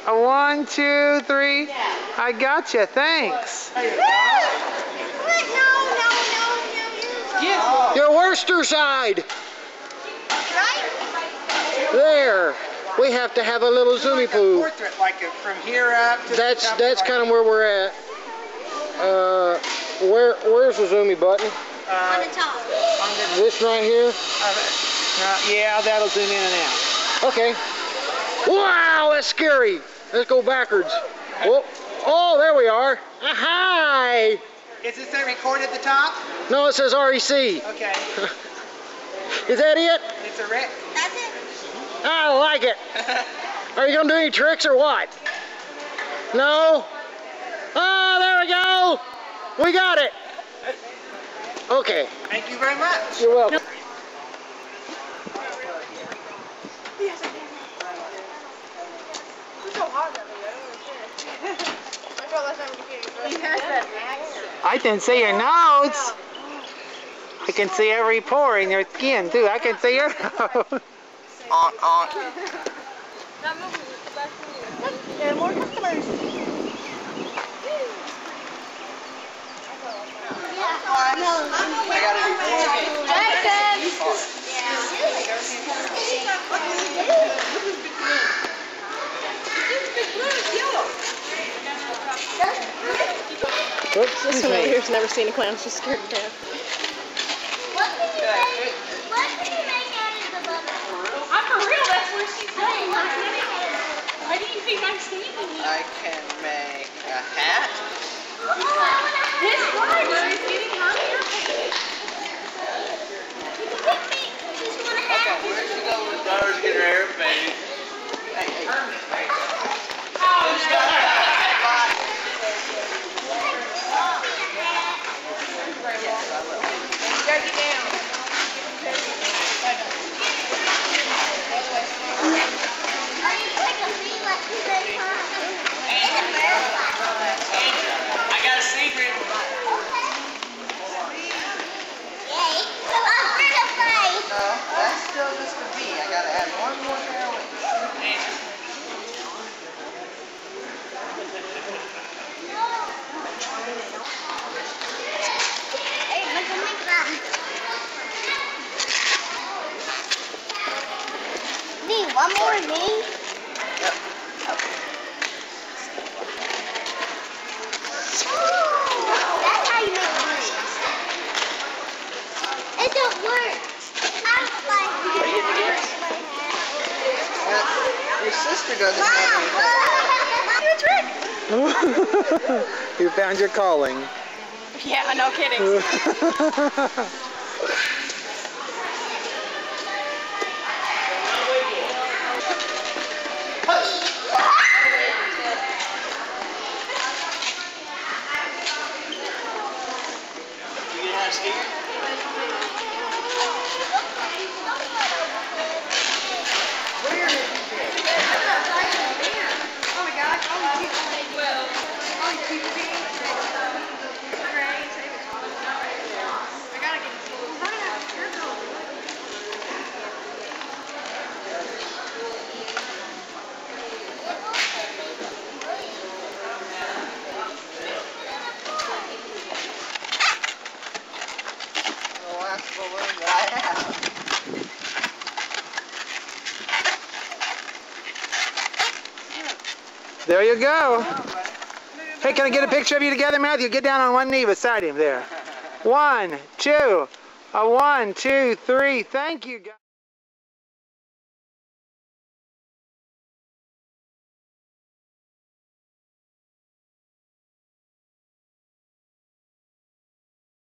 A 1, 2, 3. I gotcha. Thanks. No. Your Worcester side. There. We have to have a little zoomy poo. Portrait, like from here up to That's kind of where we're at. Where's the zoomy button? On the top. This right here? Yeah, that'll zoom in and out. Okay. Wow, that's scary. Let's go backwards. Oh, there we are. Hi. Is this say record at the top? No, it says REC. Okay. Is that it? It's a rec. That's it. I like it. Are you gonna do any tricks or what? No? Oh, there we go. We got it. Okay. Thank you very much. You're welcome. I can see your nose. I can see every pore in your skin too. I can see your nose. There are more customers. Oops, This one over here's never seen a clown. She's scared to death. What can you make out of the bubble? I'm for real, that's where she's going. Why do you think I'm standing here? I can make a hat. This driver is getting her haircut. She's gonna have Where'd she go with daughter's get her hair faded? I got a secret. No, that's still just a B. I gotta add one more heroin. One more of me. That's how you make money. It don't work. Your sister doesn't have any. You found your calling. Yeah, no kidding. There you go. Hey, can I get a picture of you together, Matthew? Get down on one knee beside him there. 1, 2. A 1, 2, 3. Thank you, guys.